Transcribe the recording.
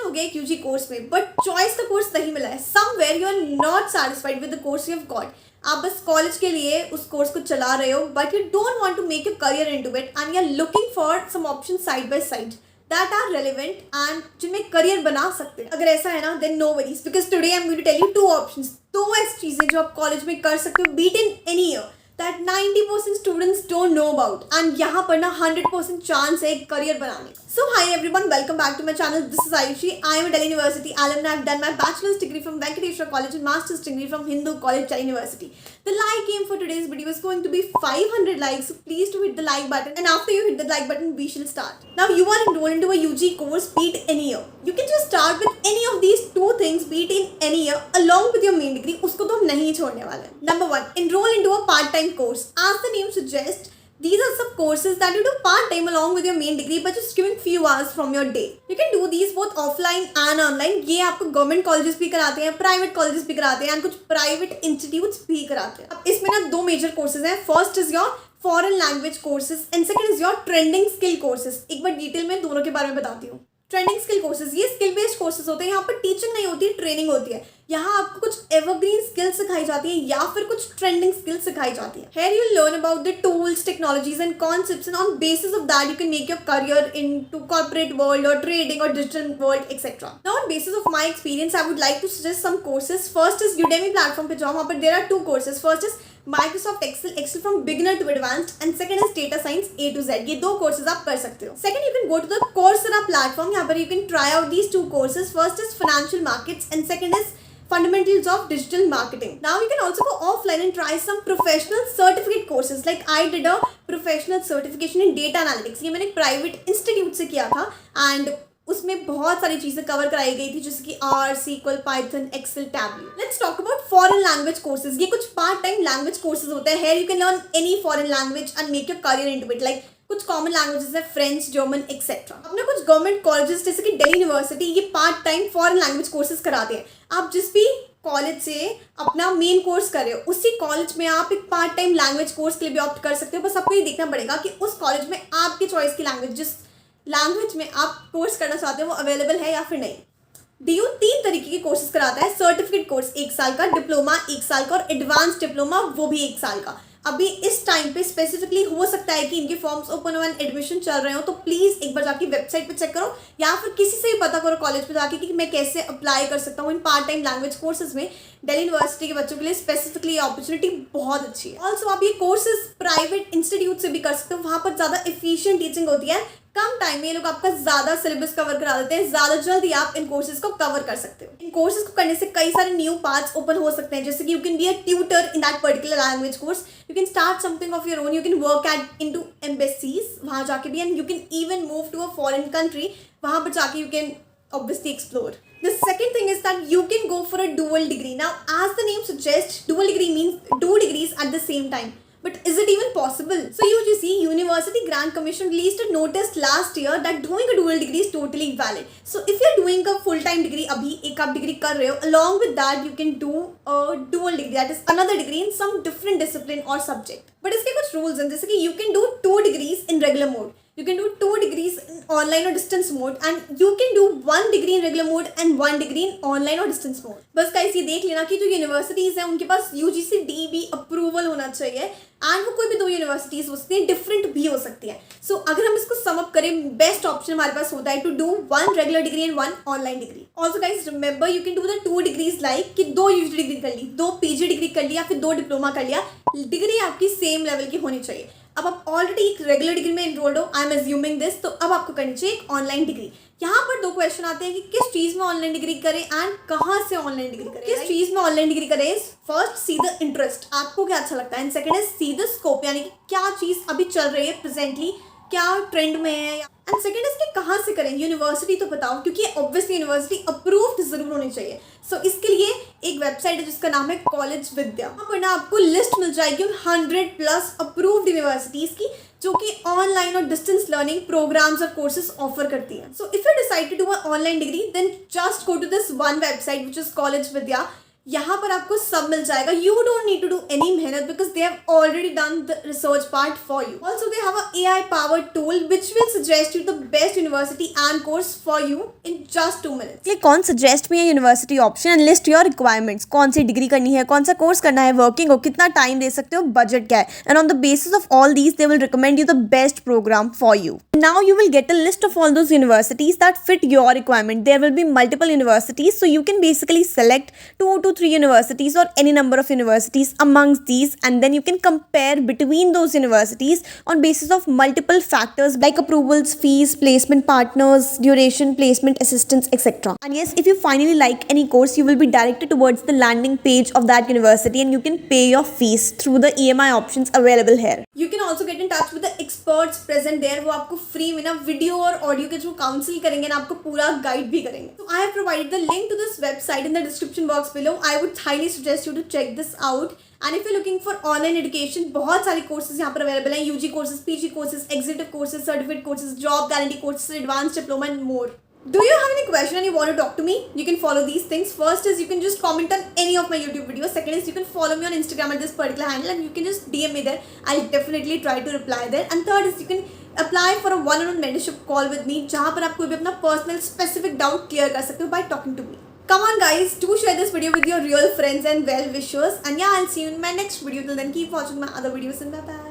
हो गया एक यूजी कोर्स में, बट चॉइस का कोर्स नहीं मिला है, somewhere you are not satisfied with the course you have got. आप बस कॉलेज के लिए उस कोर्स को चला रहे हो, but you don't want to make your career into it and you are looking for some option side by side that are relevant and जिनमें करियर बना सकते हैं। अगर ऐसा है ना, then no worries, because today I am going to tell you two options, दो ऐसी चीजें जो आप कॉलेज में कर सकते हो beat in any year that 90% students don't know about, and यहाँ पर ना 100% chance है करियर बनाने का। So hi everyone, welcome back to my channel. This is Ayushi. I am a Delhi University alumni. I've done my bachelor's degree from Venkateshwar College and master's degree from Hindu College, Delhi University. The like aim for today's video is going to be 500 likes, so please do hit the like button, and after you hit the like button, we shall start. Now you are enrolled into a UG course, be it any year. You can just start with any of these two things, be it in any year, along with your main degree. उसको तो हम नहीं छोड़ने वाले हैं। Number 1, enroll into a part-time course. As the name suggests, these are some courses that you do part-time along with your main degree, but just giving few hours from your day. You can do these both offline and online. ये आपको government colleges भी कराते हैं, private colleges भी कराते हैं, and कुछ private institutes भी कराते हैं। अब इसमें ना दो मेजर कोर्सेज हैं। First is your foreign language courses and second is your trending skill courses. एक बार डिटेल में दोनों के बारे में बताती हूँ। ट्रेंडिंग स्किल कोर्सेज, ये स्किल बेस्ड कोर्सेज होते हैं। यहाँ पर टीचिंग नहीं होती, ट्रेनिंग होती है। यहाँ आपको कुछ एवरग्रीन स्किल्स सिखाई जाती है या फिर कुछ ट्रेंडिंग स्किल्स सिखाई जाती है। Here you learn about the tools, technologies and concepts, and on basis of that you can make your career into corporate world or trading or digital world, etc. Now on basis of my experience, I would like to suggest some courses. First is Udemy platform पे जाओ, वहाँ पर there are two courses. First is Microsoft Excel from beginner to advanced, and second is Data Science A to Z. ये दो courses आप कर सकते हो। Second, you can go to the Coursera platform. यहाँ पर you can try out these two courses. First is Financial Markets and second is Fundamentals of Digital Marketing. Now you can also go offline and try some professional certificate courses. Like I did a professional certification in data analytics. ये मैंने एक private institute से किया था, and उसमें बहुत सारी चीज़ें कवर कराई गई थी, जैसे कि R, SQL, Python, Excel, Tableau. Let's talk about foreign language courses. ये कुछ पार्ट टाइम लैंग्वेज कोर्सेज होते हैं। Here you can learn any foreign language and make your career into it. Like कुछ कॉमन लैंग्वेजेस है, French, German, etcetera. अपने कुछ government colleges जैसे कि दिल्ली यूनिवर्सिटी ये part time foreign language courses कराते हैं। आप जिस भी कॉलेज से अपना मेन कोर्स कर रहे हो, उसी कॉलेज में आप एक पार्ट टाइम लैंग्वेज कोर्स के लिए भी ऑप्ट कर सकते हो। बस आपको ये देखना पड़ेगा कि उस कॉलेज में आपकी चॉइस की लैंग्वेज, जिस लैंग्वेज में आप कोर्स करना चाहते हो, वो अवेलेबल है या फिर नहीं। DU 3 तरीके के कोर्सेज कराता है। सर्टिफिकेट कोर्स 1 साल का, डिप्लोमा 1 साल का और एडवांस डिप्लोमा वो भी 1 साल का। अभी इस टाइम पे स्पेसिफिकली हो सकता है कि इनके फॉर्म्स ओपन हो एंड एडमिशन चल रहे हो, तो प्लीज़ एक बार जाके वेबसाइट पे चेक करो या फिर किसी से भी पता करो कॉलेज पे जाके कि मैं कैसे अप्लाई कर सकता हूँ in part time language courses में। दिल्ली यूनिवर्सिटी के बच्चों के लिए स्पेसिफिकली ये अपॉर्चुनिटी बहुत अच्छी है। ऑल्सो आप ये कोर्सेज प्राइवेट इंस्टीट्यूट से भी कर सकते हो, वहाँ पर ज़्यादा एफिशिएंट टीचिंग होती है। कम टाइम में ये लोग आपका ज़्यादा सिलेबस कवर करा देते हैं, ज़्यादा जल्दी आप इन कोर्सेज को कवर कर सकते हो। इन कोर्सेज को करने से कई सारे न्यू पाथ्स ओपन हो सकते हैं, जैसे कि you can be a tutor in that particular language course, you can start something of your own, you can work at into embassies, वहाँ जाके भी, and you can even move to a foreign country, वहाँ पर जाके you can obviously explore. The second thing is that you can go for a dual degree. Now, as the name suggests, dual degree means 2 degrees at the same time. But is it even possible? So UGC, University Grant Commission, released a notice last year that doing a dual degree is totally valid. So if you're doing a full-time degree, अभी एक आप degree कर रहे हो, along with that you can do a dual degree, that is another degree in some different discipline or subject. But इसके कुछ rules हैं, जैसे कि you can do 2 degrees in regular mode. You can do 2 degrees in online or distance mode, and you can do 1 degree in regular mode and 1 degree in online or distance mode. बस guys ये देख लेना कि जो universities हैं उनके पास UGC DB approval होना चाहिए, एंड वो कोई भी 2 यूनिवर्सिटीज़ हो सकती हैं, डिफरेंट भी हो सकती हैं। सो अगर हम इसको सम अप करें, बेस्ट ऑप्शन हमारे पास होता है to do 1 regular degree and 1 online degree. Also guys remember, you can do the 2 degrees like कि 2 UG डिग्री कर ली, 2 PG डिग्री कर ली या फिर 2 डिप्लोमा कर लिया, डिग्री आपकी सेम लेवल की होनी चाहिए। अब आप ऑलरेडी एक रेगुलर डिग्री में एनरोल्ड हो, आई एम एज्यूमिंग दिस, तो अब आपको करनी चाहिए एक ऑनलाइन डिग्री। यहाँ पर 2 क्वेश्चन आते हैं कि किस चीज़ में ऑनलाइन डिग्री करें एंड कहाँ से ऑनलाइन डिग्री करें। किस चीज़ में ऑनलाइन डिग्री करें, फर्स्ट सी द इंटरेस्ट, आपको क्या अच्छा लगता है, and second is see the scope, यानी कि क्या चीज़ अभी चल रही है प्रेजेंटली, क्या ट्रेंड में है, एंड सेकंड इज कि कहाँ से करें, यूनिवर्सिटी तो बताओ, क्योंकि ऑब्वियसली यूनिवर्सिटी अप्रूव्ड जरूर होनी चाहिए। सो इसके लिए एक वेबसाइट है जिसका नाम है कॉलेज विद्या। वहाँ पर ना आपको लिस्ट मिल जाएगी 100+ अप्रूव्ड यूनिवर्सिटीज़ की, जो कि ऑनलाइन और डिस्टेंस लर्निंग प्रोग्राम्स और कोर्सेज ऑफर करती हैं। So if you decide to do a online degree, then just go to this one website which is college विद्या। यहाँ पर आपको सब मिल जाएगा. You don't need to do any मेहनत because they have already done the research part for you. Also they have a AI powered tool which will suggest you the best university and course for you in just 2 minutes. Click on suggest me a university option and list your requirements. कौन सी degree करनी है, कौन सा course करना है, working हो, कितना time दे सकते हो, बजट क्या है, and on the basis of all these they will recommend you the best program for you. Now you will get a list of all those universities that fit your requirement. There will be multiple universities, so you can basically select 2 to 3 universities or any number of universities amongst these, and then you can compare between those universities on basis of multiple factors like approvals, fees, placement partners, duration, placement assistance, etc. And yes, if you finally like any course, you will be directed towards the landing page of that university and you can pay your fees through the EMI options available here. You can also get in touch with the experts present there. वो आपको free में ना video और audio के through council करेंगे ना, आपको पूरा गाइड भी करेंगे. So I have provided the link to this website in the description box below. I would highly suggest you to check this out. And if you're looking for online education, बहुत सारे courses यहाँ पर available हैं. UG courses, PG courses, executive courses, certificate courses, job guarantee courses, advanced diploma and more. Do you have any question and you want to talk to me? You can follow these things. First is you can just comment on any of my YouTube videos. Second is you can follow me on Instagram at this particular handle and you can just DM me there. I'll definitely try to reply there. And third is you can apply for a one-on-one mentorship call with me, जहाँ पर आप कोई भी अपना personal specific doubt clear कर सकते हो by talking to me. Come on guys, do share this video with your real friends and well wishers. And yeah, I'll see you in my next video. Till then, keep watching my other videos and bye bye.